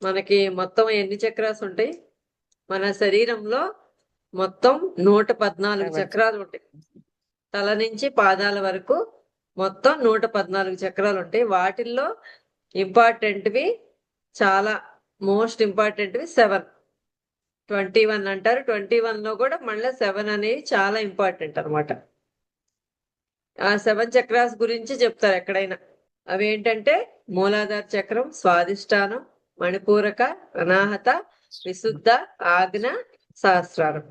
మనకి మొత్తం ఎన్ని చక్రాస్ ఉంటాయి? మన శరీరంలో మొత్తం 114 చక్రాలు ఉంటాయి. తల నుంచి పాదాల వరకు మొత్తం 114 చక్రాలు ఉంటాయి. వాటిల్లో ఇంపార్టెంట్వి చాలా మోస్ట్ ఇంపార్టెంట్వి 7. 21 అంటారు. 21 లో కూడా మళ్ళీ 7 అనేవి చాలా ఇంపార్టెంట్ అనమాట. ఆ 7 చక్రాస్ గురించి చెప్తారు ఎక్కడైనా. అవి ఏంటంటే మూలాధార చక్రం, స్వాదిష్టానం, మణిపూరక, అనాహత, విశుద్ధ, ఆజ్ఞ, సహస్రారం.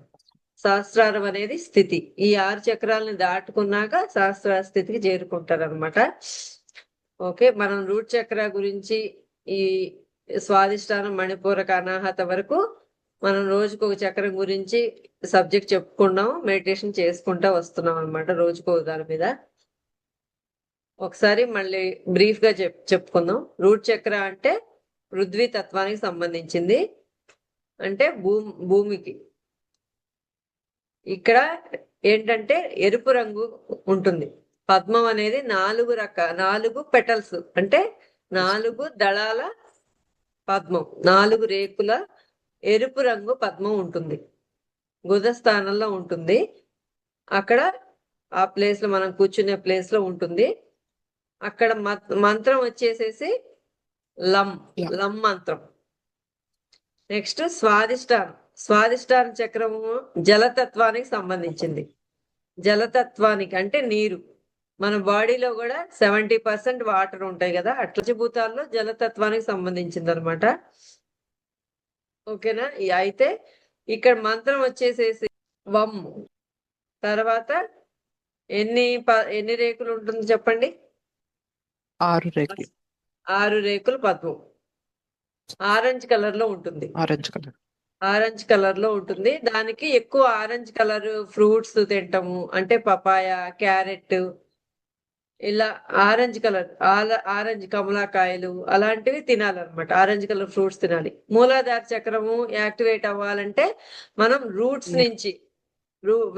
సహస్రారం అనేది స్థితి. ఈ 6 చక్రాలను దాటుకున్నాక సహస్రార స్థితికి చేరుకుంటారు అనమాట. ఓకే, మనం రూట్ చక్ర గురించి ఈ స్వాదిష్టానం, మణిపూరక, అనాహత వరకు మనం రోజుకు ఒక చక్రం గురించి సబ్జెక్ట్ చెప్పుకున్నాం, మెడిటేషన్ చేసుకుంటా వస్తున్నాం అనమాట రోజుకో దాని మీద. ఒకసారి మళ్ళీ బ్రీఫ్ గా చెప్పుకుందాం. రూట్ చక్ర అంటే పృథ్వీ తత్వానికి సంబంధించింది, అంటే భూమికి. ఇక్కడ ఏంటంటే ఎరుపు రంగు ఉంటుంది. పద్మం అనేది 4 పెటల్స్, అంటే 4 దళాల పద్మం, 4 రేకుల ఎరుపు రంగు పద్మం ఉంటుంది. గుద స్థానంలో ఉంటుంది. అక్కడ ఆ ప్లేస్ లో మనం కూర్చునే ప్లేస్ లో ఉంటుంది. అక్కడ మంత్రం వచ్చేసేసి లం లం మంత్రం. నెక్స్ట్ స్వాదిష్టాన చక్రము జలతత్వానికి సంబంధించింది. జలతత్వానికి అంటే నీరు. మన బాడీలో కూడా 70% వాటర్ ఉంటాయి కదా, అట్ల పంచభూతాల్లో జలతత్వానికి సంబంధించింది అనమాట. ఓకేనా? అయితే ఇక్కడ మంత్రం వచ్చేసేసి వం. తర్వాత ఎన్ని రేకులు ఉంటుంది చెప్పండి? 6 రేకులు. 6 రేకులు పద్మం. ఆరెంజ్ కలర్ లో ఉంటుంది. ఆరెంజ్ కలర్ లో ఉంటుంది. దానికి ఎక్కువ ఆరెంజ్ కలర్ ఫ్రూట్స్ తింటాము, అంటే పపాయ, క్యారెట్, ఇలా ఆరెంజ్ కలర్ ఆరెంజ్ కమలాకాయలు అలాంటివి తినాలన్నమాట. ఆరెంజ్ కలర్ ఫ్రూట్స్ తినాలి. మూలాధార చక్రము యాక్టివేట్ అవ్వాలంటే మనం రూట్స్ నుంచి,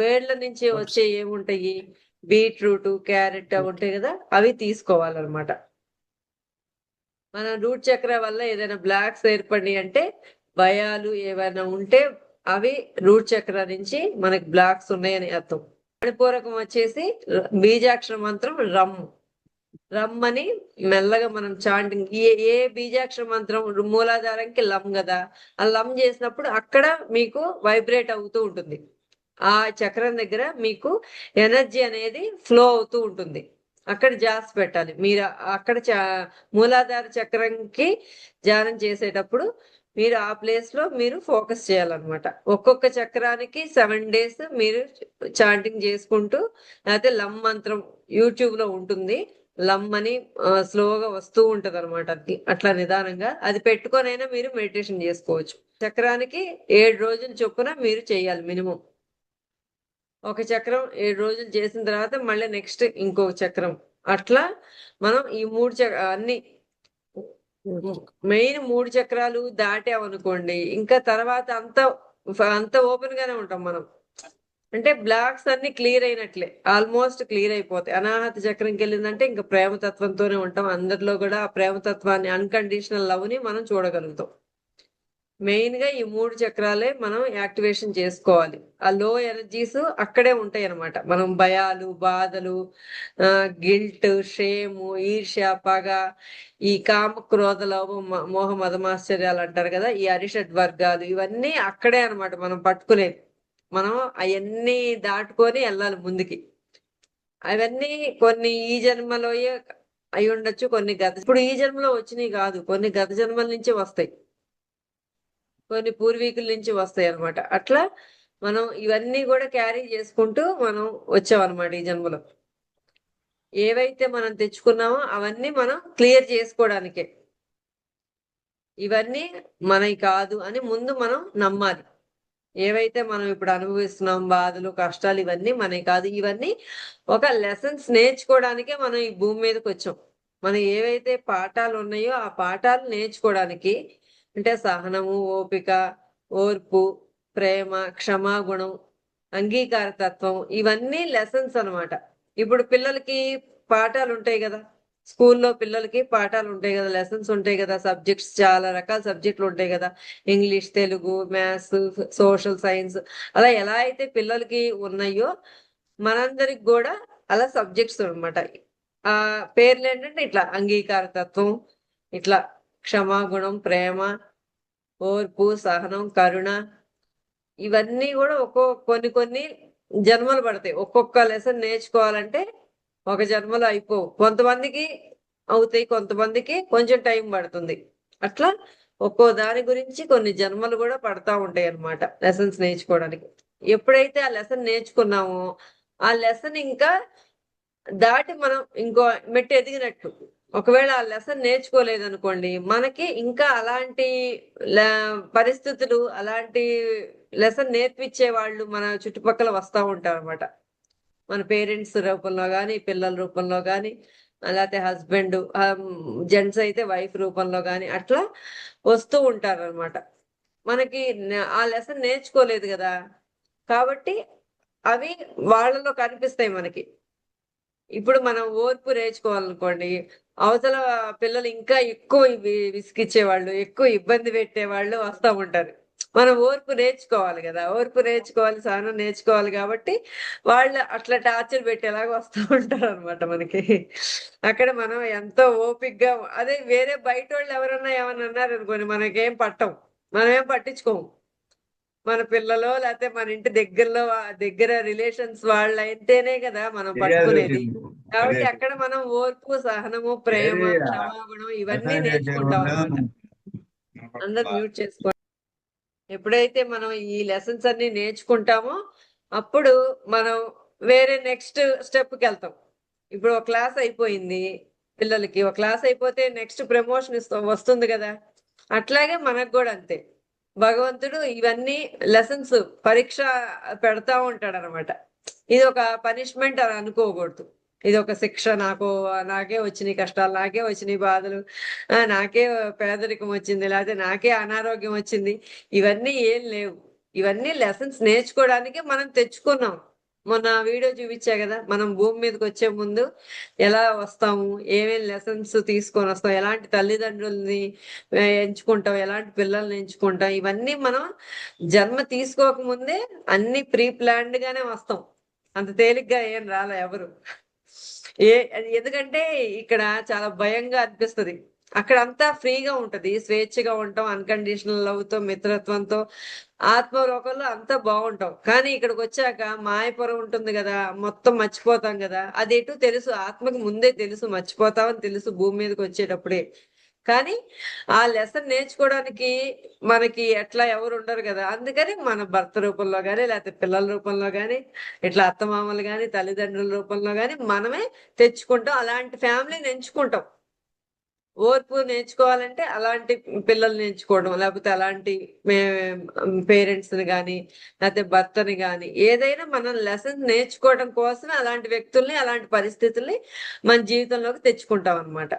వేళ్ల నుంచి వచ్చే ఏముంటాయి, బీట్రూట్, క్యారెట్ అవి ఉంటాయి కదా, అవి తీసుకోవాలన్నమాట. మన రూట్ చక్ర వల్ల ఏదైనా బ్లాక్స్ ఏర్పడి అంటే భయాలు ఏవైనా ఉంటే అవి రూట్ చక్ర నుంచి మనకి బ్లాక్స్ ఉన్నాయని అర్థం. మణిపూరకం వచ్చేసి బీజాక్షర మంత్రం రమ్. రమ్ అని మెల్లగా మనం చాంటింగ్, ఏ బీజాక్షర మంత్రం మూలాధారంకి లం కదా, ఆ లం చేసినప్పుడు అక్కడ మీకు వైబ్రేట్ అవుతూ ఉంటుంది. ఆ చక్రం దగ్గర మీకు ఎనర్జీ అనేది ఫ్లో అవుతూ ఉంటుంది. అక్కడ జాస్ పెట్టాలి మీరు. అక్కడ మూలాధార చక్రంకి ధ్యానం చేసేటప్పుడు మీరు ఆ ప్లేస్ లో మీరు ఫోకస్ చేయాలన్నమాట. ఒక్కొక్క చక్రానికి 7 days మీరు చాంటింగ్ చేసుకుంటూ, లేకపోతే లం మంత్రం యూట్యూబ్ లో ఉంటుంది, లమ్ అని స్లోగా వస్తూ ఉంటది అనమాట. అట్లా నిదానంగా అది పెట్టుకొనైనా మీరు మెడిటేషన్ చేసుకోవచ్చు. చక్రానికి 7 రోజులు చొప్పున మీరు చేయాలి మినిమం. ఒక చక్రం 7 రోజులు చేసిన తర్వాత మళ్ళీ నెక్స్ట్ ఇంకొక చక్రం. అట్లా మనం ఈ 3 అన్ని మెయిన్ 3 చక్రాలు దాటామనుకోండి, ఇంకా తర్వాత అంత ఓపెన్ గానే ఉంటాం మనం. అంటే బ్లాక్స్ అన్ని క్లియర్ అయినట్లే, ఆల్మోస్ట్ క్లియర్ అయిపోతాయి. అనాహత చక్రంకి వెళ్ళిందంటే ఇంకా ప్రేమతత్వంతోనే ఉంటాం. అందరిలో కూడా ఆ ప్రేమతత్వాన్ని, అన్కండిషనల్ లవ్ ని మనం చూడగలుగుతాం. మెయిన్ గా ఈ 3 చక్రాలే మనం యాక్టివేషన్ చేసుకోవాలి. ఆ లో ఎనర్జీస్ అక్కడే ఉంటాయి అన్నమాట. మనం భయాలు, బాధలు, గిల్ట్, షేమ్, ఈర్ష్య, పగ, ఈ కామ, క్రోధ, లోభం, మోహ, మదమాశ్చర్యాలు అంటారు కదా, ఈ అరిషడ్ వర్గాలు, ఇవన్నీ అక్కడే అన్నమాట మనం పట్టుకునేది. మనం అవన్నీ దాటుకొని వెళ్ళాలి ముందుకి. అవన్నీ కొన్ని ఈ జన్మలోయే అయి ఉండొచ్చు, కొన్ని ఇప్పుడు ఈ జన్మలో వచ్చినాయి కాదు, కొన్ని గత జన్మల నుంచి వస్తాయి, కొన్ని పూర్వీకుల నుంచి వస్తాయి అనమాట. అట్లా మనం ఇవన్నీ కూడా క్యారీ చేసుకుంటూ మనం వచ్చామన్నమాట ఈ జన్మలో. ఏవైతే మనం తెచ్చుకున్నామో అవన్నీ మనం క్లియర్ చేసుకోవడానికే. ఇవన్నీ మనవి కాదు అని ముందు మనం నమ్మాలి. ఏవైతే మనం ఇప్పుడు అనుభవిస్తున్నాం, బాధలు, కష్టాలు, ఇవన్నీ మనవి కాదు. ఇవన్నీ ఒక లెసన్స్ నేర్చుకోవడానికే మనం ఈ భూమి మీదకి వచ్చాం. మనం ఏవైతే పాఠాలు ఉన్నాయో ఆ పాఠాలు నేర్చుకోవడానికి, అంటే సహనము, ఓపిక, ఓర్పు, ప్రేమ, క్షమాగుణం, అంగీకార తత్వం, ఇవన్నీ లెసన్స్ అన్నమాట. ఇప్పుడు పిల్లలకి పాఠాలు ఉంటాయి కదా, స్కూల్లో పిల్లలకి పాఠాలు ఉంటాయి కదా, లెసన్స్ ఉంటాయి కదా, సబ్జెక్ట్స్ చాలా రకాల సబ్జెక్టులు ఉంటాయి కదా, English, Telugu, maths, social science, అలా ఎలా అయితే పిల్లలకి ఉన్నాయో మనందరికి కూడా అలా సబ్జెక్ట్స్ అన్నమాట. ఆ పేర్లు ఏంటంటే ఇట్లా అంగీకార తత్వం, ఇట్లా క్షమాగుణం, ప్రేమ, ఓర్పు, సహనం, కరుణ, ఇవన్నీ కూడా కొన్ని కొన్ని జన్మలు పడతాయి. ఒక్కొక్క లెసన్ నేర్చుకోవాలంటే ఒక జన్మలో అయిపోవు. కొంతమందికి అవుతాయి, కొంతమందికి కొంచెం టైం పడుతుంది. అట్లా ఒక్కో దాని గురించి కొన్ని జన్మలు కూడా పడతా ఉంటాయి అన్నమాట లెసన్స్ నేర్చుకోవడానికి. ఎప్పుడైతే ఆ లెసన్ నేర్చుకున్నామో ఆ లెసన్ ఇంకా దాటి మనం ఇంకో మెట్టు ఎదిగినట్టు. ఒకవేళ ఆ లెసన్ నేర్చుకోలేదనుకోండి, మనకి ఇంకా అలాంటి పరిస్థితులు, అలాంటి లెసన్ నేర్పించే వాళ్ళు మన చుట్టుపక్కల వస్తా ఉంటారన్నమాట. మన పేరెంట్స్ రూపంలో గాని, పిల్లల రూపంలో గాని, లేకపోతే హస్బెండ్, జెంట్స్ అయితే వైఫ్ రూపంలో గాని అట్లా వస్తూ ఉంటారన్నమాట. మనకి ఆ లెసన్ నేర్చుకోలేదు కదా, కాబట్టి అవి వాళ్ళలో కనిపిస్తాయి మనకి. ఇప్పుడు మనం ఓర్పు నేర్చుకోవాలనుకోండి, అవతల పిల్లలు ఇంకా ఎక్కువ విసిగిచ్చేవాళ్ళు, ఎక్కువ ఇబ్బంది పెట్టేవాళ్ళు వస్తా ఉంటారు. మనం ఓర్పు నేర్చుకోవాలి కదా, ఓర్పు నేర్చుకోవాలి, సహనం నేర్చుకోవాలి, కాబట్టి వాళ్ళు అట్లా టార్చర్ పెట్టేలాగా వస్తూ ఉంటారు అనమాట మనకి. అక్కడ మనం ఎంతో ఓపిగ్గా, అదే వేరే బయట వాళ్ళు ఎవరన్నా ఏమన్నా అన్నారు అనుకోండి, మనకేం పట్టం, మనమేం పట్టించుకోము. మన పిల్లలో లేకపోతే మన ఇంటి దగ్గరలో దగ్గర రిలేషన్స్ వాళ్ళు అయితేనే కదా మనం పట్టుకునేది. కాబట్టి అక్కడ మనం ఓర్పు, సహనము, ప్రేమ, క్షమాగుణం ఇవన్నీ నేర్చుకుంటాం అనమాట. అందరు మ్యూట్ చేసుకోండి. ఎప్పుడైతే మనం ఈ లెసన్స్ అన్ని నేర్చుకుంటామో అప్పుడు మనం వేరే నెక్స్ట్ స్టెప్కి వెళ్తాం. ఇప్పుడు ఒక క్లాస్ అయిపోయింది, పిల్లలకి ఒక క్లాస్ అయిపోతే నెక్స్ట్ ప్రమోషన్ వస్తుంది కదా, అట్లాగే మనకు కూడా అంతే. భగవంతుడు ఇవన్నీ లెసన్స్ పరీక్ష పెడతా ఉంటాడు అనమాట. ఇది ఒక పనిష్మెంట్ అని అనుకోకూడదు. ఇది ఒక శిక్ష. నాకే వచ్చినాయి కష్టాలు, నాకే వచ్చినాయి బాధలు, నాకే పేదరికం వచ్చింది, లేకపోతే నాకే అనారోగ్యం వచ్చింది, ఇవన్నీ ఏం లేవు. ఇవన్నీ లెసన్స్ నేర్చుకోవడానికి మనం తెచ్చుకున్నాం. మొన్న వీడియో చూపించా కదా, మనం భూమి మీదకి వచ్చే ముందు ఎలా వస్తాము, ఏమేమి లెసన్స్ తీసుకొని వస్తాం, ఎలాంటి తల్లిదండ్రుల్ని ఎంచుకుంటాం, ఎలాంటి పిల్లల్ని ఎంచుకుంటాం, ఇవన్నీ మనం జన్మ తీసుకోక ముందే అన్ని ప్రీ ప్లాన్డ్ గానే వస్తాం. అంత తేలిగ్గా ఏం రాలే ఎవరు. ఎందుకంటే ఇక్కడ చాలా భయంగా అనిపిస్తది. అక్కడ అంతా ఫ్రీగా ఉంటది, స్వేచ్ఛగా ఉంటాం, అన్కండిషనల్ లవ్ తో, మిత్రత్వంతో, ఆత్మలోకంలో అంతా బాగుంటాం. కానీ ఇక్కడికి వచ్చాక మాయపురం ఉంటుంది కదా, మొత్తం మర్చిపోతాం కదా. అది ఎటు తెలుసు, ఆత్మకి ముందే తెలుసు మర్చిపోతామని తెలుసు భూమి మీదకి వచ్చేటప్పుడే. కానీ ఆ లెసన్ నేర్చుకోవడానికి మనకి ఎట్లా ఎవరు ఉండరు కదా, అందుకని మన భర్త రూపంలో గాని, లేకపోతే పిల్లల రూపంలో గాని, ఇట్లా అత్తమామలు గాని, తల్లిదండ్రుల రూపంలో గాని మనమే తెచ్చుకుంటాం. అలాంటి ఫ్యామిలీని ఎంచుకుంటాం. ఓర్పు నేర్చుకోవాలంటే అలాంటి పిల్లల్ని ఎంచుకోవడం, లేకపోతే అలాంటి పేరెంట్స్ ని గాని, లేకపోతే భర్తని గాని, ఏదైనా మనం లెసన్ నేర్చుకోవడం కోసమే అలాంటి వ్యక్తుల్ని, అలాంటి పరిస్థితుల్ని మన జీవితంలోకి తెచ్చుకుంటాం అనమాట.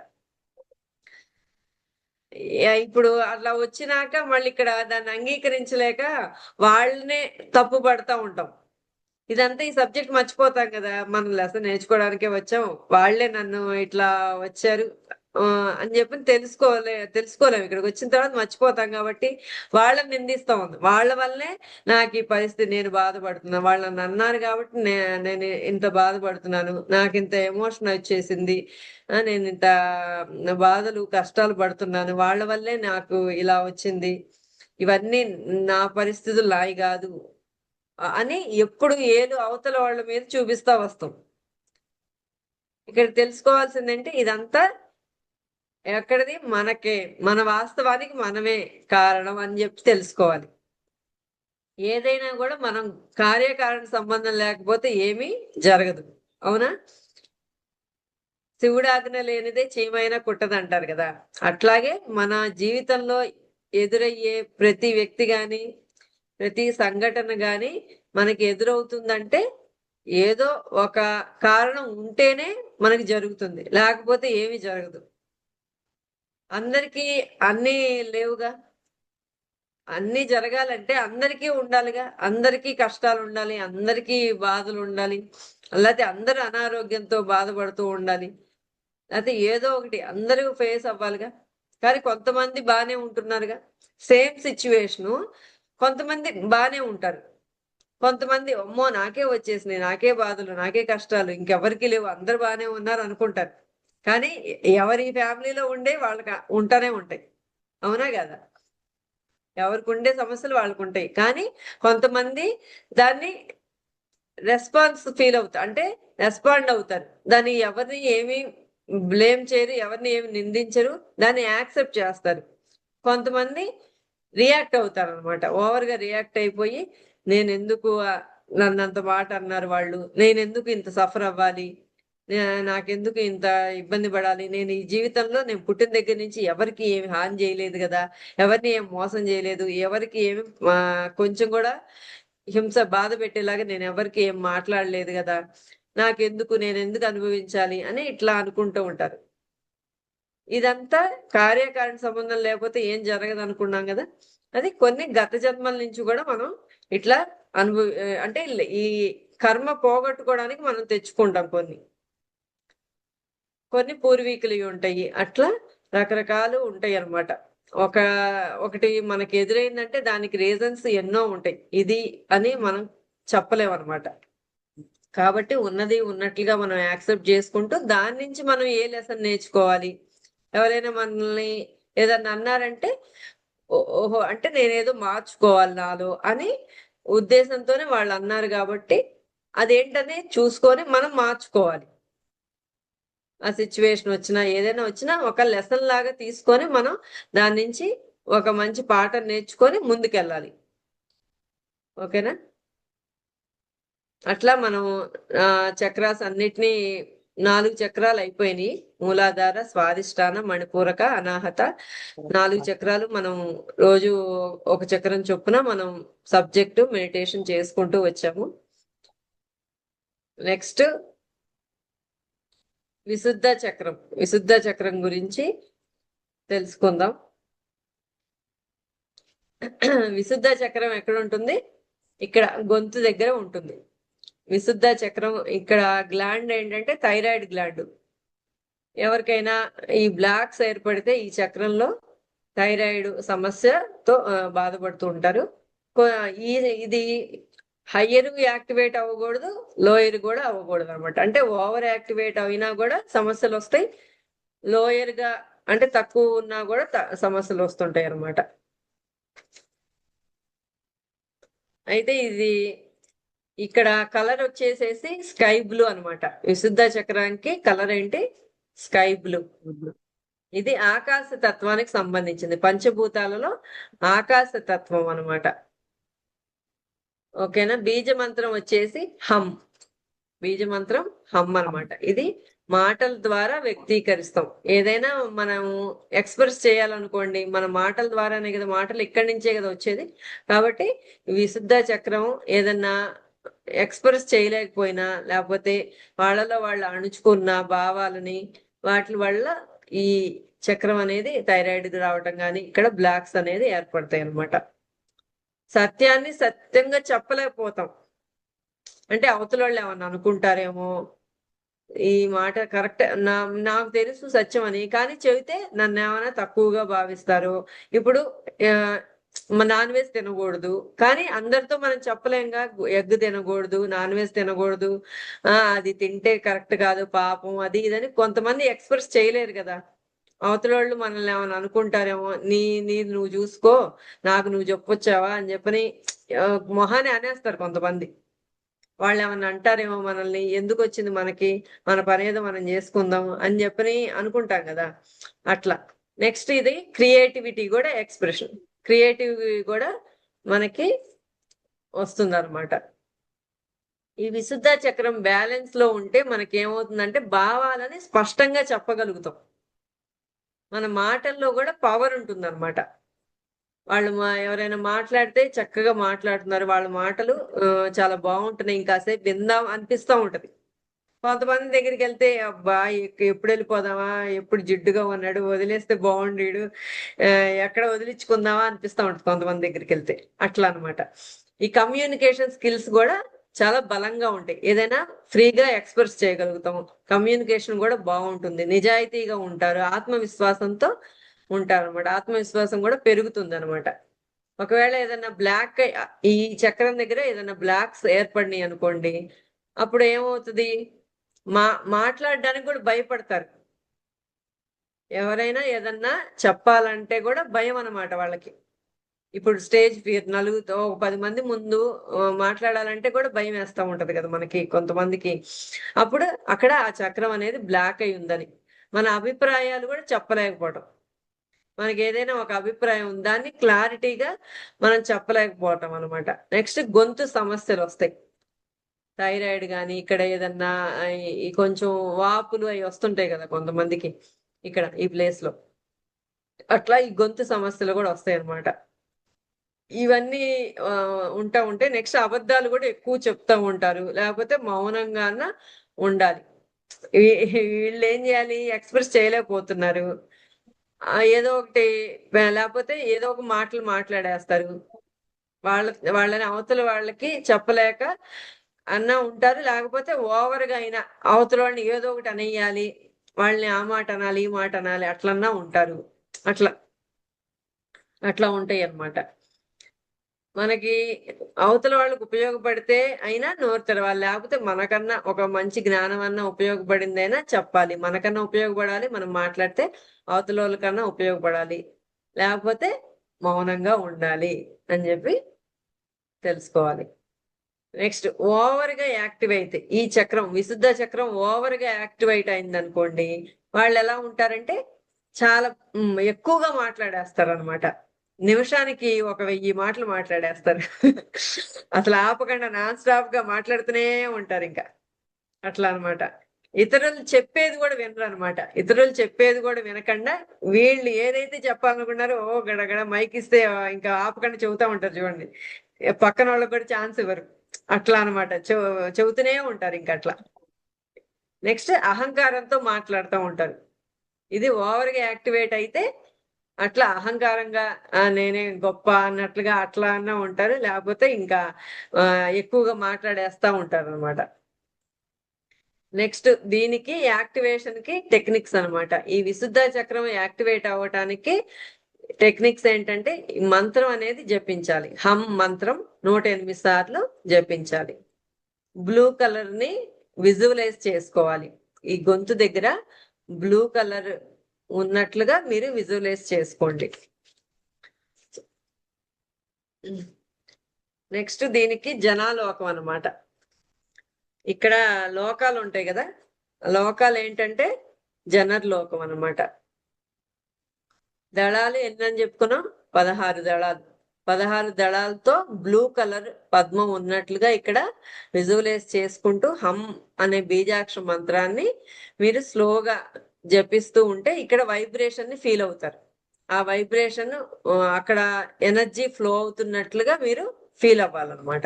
ఇప్పుడు అట్లా వచ్చినాక మళ్ళీ ఇక్కడ దాన్ని అంగీకరించలేక వాళ్ళనే తప్పు పడతా ఉంటాం. ఇదంతా ఈ సబ్జెక్ట్ మర్చిపోతాం కదా, మనం లెసన్ నేర్చుకోవడానికే వచ్చాం, వాళ్ళే నన్ను ఇట్లా వచ్చారు అని చెప్పి తెలుసుకోలేము. ఇక్కడికి వచ్చిన తర్వాత మర్చిపోతాం కాబట్టి వాళ్ళని నిందిస్తాం. వాళ్ళ వల్లే నాకు ఈ పరిస్థితి, నేను బాధపడుతున్నా, వాళ్ళు నన్ను అన్నారు కాబట్టి నేను ఇంత బాధపడుతున్నాను, నాకు ఇంత ఎమోషన్ వచ్చేసింది, నేను ఇంత బాధలు కష్టాలు పడుతున్నాను, వాళ్ళ వల్లే నాకు ఇలా వచ్చింది, ఇవన్నీ నా పరిస్థితులు నాయి కాదు అని ఎప్పుడు ఏదో అవతల వాళ్ళ మీద చూపిస్తా వస్తాం. ఇక్కడ తెలుసుకోవాల్సిందంటే ఇదంతా ఎక్కడిది, మనకే, మన వాస్తవానికి మనమే కారణం అని చెప్పి తెలుసుకోవాలి. ఏదైనా కూడా మనం కార్యకారణ సంబంధం లేకపోతే ఏమీ జరగదు. అవునా? శివుడు ఆజ్ఞ లేనిదే చీమైనా కుట్టదంటారు కదా. అట్లాగే మన జీవితంలో ఎదురయ్యే ప్రతి వ్యక్తి గాని, ప్రతి సంఘటన గాని మనకి ఎదురవుతుందంటే ఏదో ఒక కారణం ఉంటేనే మనకి జరుగుతుంది, లేకపోతే ఏమీ జరగదు. అందరికీ అన్నీ లేవుగా. అన్నీ జరగాలంటే అందరికీ ఉండాలిగా, అందరికీ కష్టాలు ఉండాలి, అందరికీ బాధలు ఉండాలి, లేకపోతే అందరూ అనారోగ్యంతో బాధపడుతూ ఉండాలి. లేకపోతే ఏదో ఒకటి అందరూ ఫేస్ అవ్వాలిగా. కానీ కొంతమంది బానే ఉంటున్నారుగా. సేమ్ సిచ్యువేషను కొంతమంది బానే ఉంటారు. కొంతమంది అమ్మో! నాకే వచ్చేసినాయి, నాకే బాధలు, నాకే కష్టాలు, ఇంకెవరికీ లేవు, అందరూ బానే ఉన్నారు అనుకుంటారు. కానీ ఎవరి ఫ్యామిలీలో ఉండే వాళ్ళకి ఉంటానే ఉంటాయి. అవునా గదా! ఎవరికుండే సమస్యలు వాళ్ళకుంటాయి. కానీ కొంతమంది దాన్ని రెస్పాన్స్ ఫీల్ అవుతారు. అంటే రెస్పాండ్ అవుతారు. దాన్ని ఎవరిని ఏమి బ్లేమ్ చేయరు. ఎవరిని ఏమి నిందించరు. దాన్ని యాక్సెప్ట్ చేస్తారు. కొంతమంది రియాక్ట్ అవుతారనమాట. ఓవర్‌గా రియాక్ట్ అయిపోయి నేనెందుకు నన్నంత మాట అన్నారు వాళ్ళు. నేనెందుకు ఇంత సఫర్ అవ్వాలి. నాకెందుకు ఇంత ఇబ్బంది పడాలి. నేను ఈ జీవితంలో నేను పుట్టిన దగ్గర నుంచి ఎవరికీ ఏమి హాని చేయలేదు గదా! ఎవరిని ఏమి మోసం చేయలేదు. ఎవరికీ ఏమి కొంచెం గూడా బాధ పెట్టేలాగా నేనెవరికీ ఏం మాట్లాడలేదు గదా! నేనెందుకు అనుభవించాలి అని ఇట్లా అనుకుంటూ ఉంటారు. ఇదంతా కార్యకారణ సంబంధం లేకపోతే ఏం జరగదనుకున్నాం గదా! అది కొన్ని గత జన్మల నుంచి గూడా మనం ఇట్లా అంటే ఈ కర్మ పోగొట్టుకోవడానికి మనం తెచ్చుకుంటాం కొన్ని. కొన్ని పూర్వీకులియి ఉంటాయి. అట్లా రకరకాలు ఉంటాయన్నమాట. ఒక ఒకటి మనకి ఎదురైందంటే దానికి రీజన్స్ ఎన్నో ఉంటాయి. ఇది అని మనం చెప్పలేమన్నమాట. కాబట్టి ఉన్నది ఉన్నట్లుగా మనం యాక్సెప్ట్ చేసుకుంటూ దాని నుంచి మనం ఏ లెసన్ నేర్చుకోవాలి. ఎవరైనా మనల్ని ఏదన్నా అన్నారంటే ఓహో! అంటే నేనేదో మార్చుకోవాలి నాలో అని ఉద్దేశంతోనే వాళ్ళన్నారు గాబట్టి అదేంటని చూసుకొని మనం మార్చుకోవాలి. ఆ సిట్యుయేషన్ వచ్చినా, ఏదైనా వచ్చినా ఒక లెసన్ లాగా తీసుకొని మనం దాని నుంచి ఒక మంచి పాఠం నేర్చుకొని ముందుకెళ్ళాలి. ఓకేనా? అట్లా మనం చక్రాస్ అన్నిటిని 4 చక్రాలు అయిపోయినాయి. మూలాధార, స్వాదిష్టాన, మణిపూరక, అనాహత 4 చక్రాలు మనం రోజు ఒక చక్రం చొప్పున మనం సబ్జెక్టు మెడిటేషన్ చేసుకుంటూ వచ్చాము. నెక్స్ట్ విశుద్ధ చక్రం గురించి తెలుసుకుందాం. విశుద్ధ చక్రం ఎక్కడ ఉంటుంది? ఇక్కడ గొంతు దగ్గర ఉంటుంది. విశుద్ధ చక్రం ఇక్కడ గ్లాండ్ ఏంటంటే థైరాయిడ్ గ్లాండ్. ఎవరికైనా ఈ బ్లాక్స్ ఏర్పడితే ఈ చక్రంలో థైరాయిడ్ సమస్యతో బాధపడుతూ ఉంటారు. ఇది హయ్యర్ యాక్టివేట్ అవ్వకూడదు, లోయర్ కూడా అవ్వకూడదు అనమాట. అంటే ఓవర్ యాక్టివేట్ అయినా కూడా సమస్యలు వస్తాయి. లోయర్ గా అంటే తక్కువ ఉన్నా కూడా సమస్యలు వస్తుంటాయి అన్నమాట. అయితే ఇది ఇక్కడ కలర్ వచ్చేసేసి స్కై బ్లూ అన్నమాట. విశుద్ధ చక్రానికి కలర్ ఏంటి? Sky blue. ఇది ఆకాశ తత్వానికి సంబంధించింది. పంచభూతాలలో ఆకాశ తత్వం అన్నమాట. ఓకేనా? బీజ మంత్రం వచ్చేసి హమ్. బీజ మంత్రం హమ్ అన్నమాట. ఇది మాటల ద్వారా వ్యక్తీకరిస్తాం. ఏదైనా మనం ఎక్స్‌ప్రెస్ చేయాలనుకోండి, మన మాటల ద్వారానే కదా, మాటలు ఇక్కడి నుంచే కదా వచ్చేది. కాబట్టి విశుద్ధ చక్రం ఏదన్నా ఎక్స్‌ప్రెస్ చేయలేకపోయినా, లేకపోతే వాళ్ళలో వాళ్ళు అణుచుకున్న భావాలని వాటి వల్ల ఈ చక్రం అనేది థైరాయిడ్ రావటం గాని, ఇక్కడ బ్లాక్స్ అనేది ఏర్పడతాయి అన్నమాట. సత్యాన్ని సత్యంగా చెప్పలేకపోతాం. అంటే అవతలోళ్ళు ఏమన్నా అనుకుంటారేమో, ఈ మాట కరెక్ట్ నాకు తెలుసు సత్యం అని. కానీ చెబితే నన్నేమన్నా తక్కువగా భావిస్తారు. ఇప్పుడు నాన్ వెజ్ తినకూడదు. కానీ అందరితో మనం చెప్పలేంగా ఎగ్ తినకూడదు, నాన్ వెజ్ తినకూడదు. అది తింటే కరెక్ట్ కాదు పాపం అది ఇదని కొంతమంది ఎక్స్‌ప్రెస్ చేయలేరు కదా! అవతలోళ్ళు మనల్ని ఏమన్నా అనుకుంటారేమో, నీది నువ్వు చూసుకో, నాకు నువ్వు చెప్పొచ్చావా అని చెప్పని మొహానే అనేస్తారు కొంతమంది. వాళ్ళేమన్నా అంటారేమో మనల్ని, ఎందుకొచ్చింది మనకి, మన పనేదో మనం జేసుకుందాం అని జెప్పని అనుకుంటాం గదా! అట్లా. నెక్స్ట్ ఇది క్రియేటివిటీ గూడా ఎక్స్‌ప్రెషన్. క్రియేటివ్ గూడా మనకి వస్తుందనమాట. ఈ విశుద్ధ చక్రం బ్యాలెన్స్‌లో ఉంటే మనకేమవుతుందంటే భావాలని స్పష్టంగా చెప్పగలుగుతాం. మన మాటల్లో గూడా పవర్ ఉంటుందనమాట. వాళ్ళు ఎవరైనా మాట్లాడితే చక్కగా మాట్లాడుతున్నారు. వాళ్ళ మాటలు చాలా బావుంటున్నాయి. ఇంకాసేపు విందాం అనిపిస్తా ఉంటది. కొంతమంది దగ్గరికెళ్తే అబ్బా! ఎప్పుడెళ్ళిపోదామా? ఎప్పుడు జిడ్డుగా ఉన్నాడు. వదిలేస్తే బావుండు ఈడు. ఎక్కడ వదిలించుకుందామా అనిపిస్తా ఉంటది కొంతమంది దగ్గరికెళ్తే. అట్లా అన్నమాట. ఈ కమ్యూనికేషన్ స్కిల్స్ గూడా చాలా బలంగా ఉంటాయి. ఏదైనా ఫ్రీగా ఎక్స్‌ప్రెస్ చేయగలుగుతాం. కమ్యూనికేషన్ కూడా బావుంటుంది. నిజాయితీగా ఉంటారు. ఆత్మవిశ్వాసంతో ఉంటారనమాట. ఆత్మవిశ్వాసం కూడా పెరుగుతుందనమాట. ఒకవేళ ఏదన్నా బ్లాక్ ఈ చక్రం దగ్గర ఏదైనా బ్లాక్స్ ఏర్పడినాయి అనుకోండి, అప్పుడు ఏమవుతది? మా మాట్లాడడానికి కూడా భయపడతారు. ఎవరైనా ఏదన్నా చెప్పాలంటే కూడా భయం అన్నమాట వాళ్ళకి. ఇప్పుడు స్టేజ్ ఫియర్ నలుగురితో ఒక 10 మంది ముందు మాట్లాడాలంటే కూడా భయమేస్తా ఉంటది కదా మనకి కొంతమందికి. అప్పుడు అక్కడ ఆ చక్రం అనేది బ్లాక్ అయి ఉందని. మన అభిప్రాయాలు కూడా చెప్పలేకపోవటం. మనకేదైనా ఒక అభిప్రాయం ఉంది. దాన్ని క్లారిటీగా మనం చెప్పలేకపోవటం అన్నమాట. నెక్స్ట్ గొంతు సమస్యలొస్తాయి. థైరాయిడ్ గాని, ఇక్కడ ఏదన్నా ఈ కొంచెం వాపులు అయి వస్తుంటాయి కదా కొంతమందికి ఇక్కడ ఈ ప్లేస్‌లో. అట్లా ఈ గొంతు సమస్యలు కూడా వస్తాయన్నమాట. ఇవన్నీ ఉంటా ఉంటే నెక్స్ట్ అబద్ధాలు కూడా ఎక్కువ చెప్తా ఉంటారు. లేకపోతే మౌనంగాన ఉండాలి. వీళ్ళేం చేయాలి? ఎక్స్‌ప్రెస్ చేయలేకపోతున్నారు. ఏదో ఒకటి లేకపోతే ఏదో ఒక మాటలు మాట్లాడేస్తారు. వాళ్ళ వాళ్ళని అవతల వాళ్ళకి చెప్పలేక అన్నా ఉంటారు. లేకపోతే ఓవర్‌గా అయినా అవతల వాళ్ళని ఏదో ఒకటి అనేయాలి. వాళ్ళని ఆ మాట అనాలి, ఈ మాట అనాలి అట్లన్నా ఉంటారు. అట్లా. అట్లా ఉంటాయన్నమాట. మనకి అవతల వాళ్ళకి ఉపయోగపడితే అయినా నోరు తెరవాలి. లేకపోతే మనకన్నా ఒక మంచి జ్ఞానం అన్నా ఉపయోగపడిందైనా చెప్పాలి. మనకన్నా ఉపయోగపడాలి. మనం మాట్లాడితే అవతలోళ్ళకన్నా ఉపయోగపడాలి. లేకపోతే మౌనంగా ఉండాలి అని చెప్పి తెలుసుకోవాలి. నెక్స్ట్ ఓవర్‌గా యాక్టివ్ అయితే ఈ చక్రం విశుద్ధ చక్రం ఓవర్‌గా యాక్టివేట్ అయిందనుకోండి, వాళ్ళెలా ఉంటారంటే చాలా ఎక్కువగా మాట్లాడేస్తారనమాట. నిమిషానికి ఒక 1000 మాటలు మాట్లాడేస్తారు. అసలు ఆపకుండా నాన్ స్టాప్‌గా మాట్లాడుతూనే ఉంటారింక. అట్లా అన్నమాట. ఇతరులు చెప్పేది గూడా వినరనమాట. ఇతరులు చెప్పేది గూడా వినకుండా వీళ్ళు ఏదైతే చెప్పాలనుకున్నారో గడగడ మైకిస్తే ఇంకా ఆపకుండా చెబుతా ఉంటారు చూడండి. పక్కనోళ్ళకి కూడా ఛాన్స్ ఇవ్వరు. అట్లా అన్నమాట. చెబుతూనే ఉంటారింకట్లా. నెక్స్ట్ అహంకారంతో మాట్లాడుతా ఉంటారు. ఇది ఓవర్‌గా యాక్టివేట్ అయితే అట్లా అహంకారంగా నేనే గొప్ప అన్నట్లుగా అట్లా అన్నా ఉంటారు. లేకపోతే ఇంకా ఎక్కువగా మాట్లాడేస్తా ఉంటారనమాట. నెక్స్ట్ దీనికి యాక్టివేషన్‌కి టెక్నిక్స్ అన్నమాట. ఈ విశుద్ధ చక్రం యాక్టివేట్ అవ్వటానికి టెక్నిక్స్ ఏంటంటే ఈ మంత్రం అనేది జపించాలి. హమ్ మంత్రం 108 సార్లు జపించాలి. బ్లూ కలర్‌ని విజువలైజ్ చేసుకోవాలి. ఈ గొంతు దగ్గర బ్లూ కలర్ ఉన్నట్లుగా మీరు విజువలైజ్ చేసుకోండి. నెక్స్ట్ దీనికి జనాలోకం అన్నమాట. ఇక్కడ లోకాలు ఉంటాయి కదా! లోకాలు ఏంటంటే జనర్లోకం అన్నమాట. దళాలు ఎన్నని చెప్పుకున్నాం? 16 దళాలు. 16 దళాలతో బ్లూ కలర్ పద్మం ఉన్నట్లుగా ఇక్కడ విజువలైజ్ చేసుకుంటూ హమ్ అనే బీజాక్షర మంత్రాన్ని మీరు స్లోగా జపిస్తూ ఉంటే ఇక్కడ వైబ్రేషన్ ని ఫీల్ అవుతారు. ఆ వైబ్రేషన్ అక్కడ ఎనర్జీ ఫ్లో అవుతున్నట్లుగా మీరు ఫీల్ అవ్వాలన్నమాట.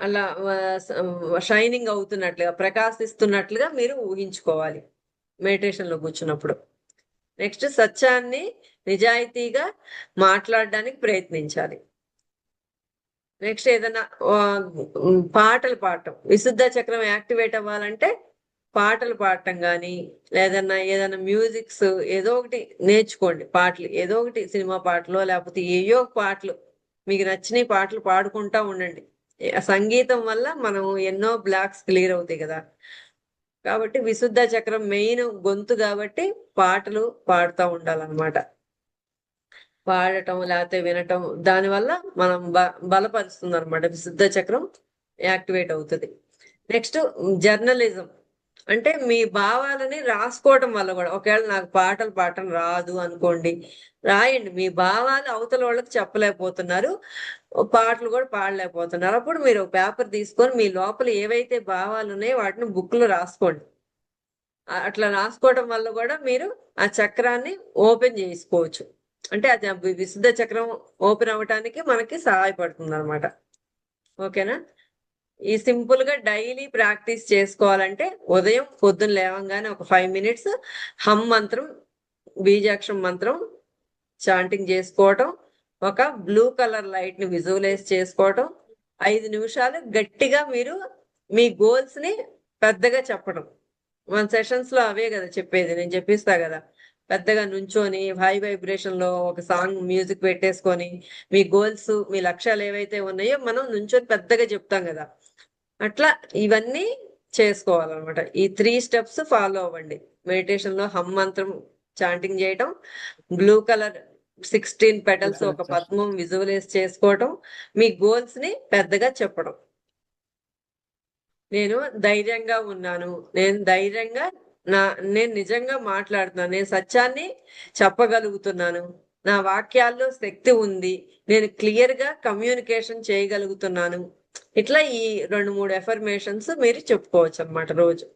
అలా షైనింగ్ అవుతున్నట్లుగా ప్రకాశిస్తున్నట్లుగా మీరు ఊహించుకోవాలి మెడిటేషన్ లో కూర్చున్నప్పుడు. నెక్స్ట్ సత్యాన్ని నిజాయితీగా మాట్లాడడానికి ప్రయత్నించాలి. నెక్స్ట్ ఏదైనా పాటలు పాడటం విశుద్ధ చక్రం యాక్టివేట్ అవ్వాలంటే పాటలు పాడటం కానీ ఏదైనా మ్యూజిక్స్ ఏదో ఒకటి నేర్చుకోండి. పాటలు ఏదో ఒకటి సినిమా పాటలు లేకపోతే ఏయో పాటలు మీకు నచ్చిన పాటలు పాడుకుంటా ఉండండి. సంగీతం వల్ల మనం ఎన్నో బ్లాక్స్ క్లియర్ అవుతాయి కదా. కాబట్టి విశుద్ధ చక్రం మెయిన్ గొంతు కాబట్టి పాటలు పాడుతూ ఉండాలన్నమాట. పాడటం లేకపోతే వినటం దానివల్ల మనం బలపరుస్తుంది అనమాట. విశుద్ధ చక్రం యాక్టివేట్ అవుతుంది. నెక్స్ట్ జర్నలిజం అంటే మీ భావాలని రాసుకోవటం వల్ల కూడా ఒకవేళ నాకు పాటలు పాడటం రాదు అనుకోండి, రాయండి. మీ భావాలు అవతల వాళ్ళకి చెప్పలేకపోతున్నారు, పాటలు కూడా పాడలేకపోతున్నారు. అప్పుడు మీరు పేపర్ తీసుకొని మీ లోపల ఏవైతే భావాలు ఉన్నాయో వాటిని బుక్ లో రాసుకోండి. అట్లా రాసుకోవడం వల్ల కూడా మీరు ఆ చక్రాన్ని ఓపెన్ చేసుకోవచ్చు. అంటే అది విశుద్ధ చక్రం ఓపెన్ అవ్వటానికి మనకి సహాయపడుతుంది అనమాట. ఓకేనా? ఈ సింపుల్ గా డైలీ ప్రాక్టీస్ చేసుకోవాలంటే ఉదయం పొద్దున్న లేవంగానే ఒక 5 మినిట్స్ హమ్ మంత్రం బీజాక్షరం మంత్రం చాంటింగ్ చేసుకోవటం, ఒక బ్లూ కలర్ లైట్ ని విజువలైజ్ చేసుకోవటం, 5 నిమిషాలు గట్టిగా మీరు మీ గోల్స్ ని పెద్దగా చెప్పడం. మన సెషన్స్ లో అవే కదా చెప్పేది, నేను చెప్పిస్తా కదా. పెద్దగా నుంచొని హై వైబ్రేషన్ లో ఒక సాంగ్ మ్యూజిక్ పెట్టేసుకొని మీ గోల్స్, మీ లక్ష్యాలు ఏవైతే ఉన్నాయో మనం నుంచొని పెద్దగా చెప్తాం కదా. అట్లా ఇవన్నీ చేసుకోవాలన్నమాట. ఈ 3 స్టెప్స్ ఫాలో అవ్వండి. మెడిటేషన్ లో హమ్ మంత్రం చాంటింగ్ చేయటం, బ్లూ కలర్ 16 పెటల్స్ ఒక పద్మం విజువలైజ్ చేసుకోవటం, మీ గోల్స్ ని పెద్దగా చెప్పడం. నేను ధైర్యంగా ఉన్నాను, నేను ధైర్యంగా నేను నిజంగా మాట్లాడుతున్నాను, నేను సత్యాన్ని చెప్పగలుగుతున్నాను, నా వాక్యాల్లో శక్తి ఉంది, నేను క్లియర్ గా కమ్యూనికేషన్ చేయగలుగుతున్నాను. ఇట్లా ఈ 2-3 ఎఫర్మేషన్స్ మీరు చెప్పుకోవచ్చు అన్నమాట రోజు.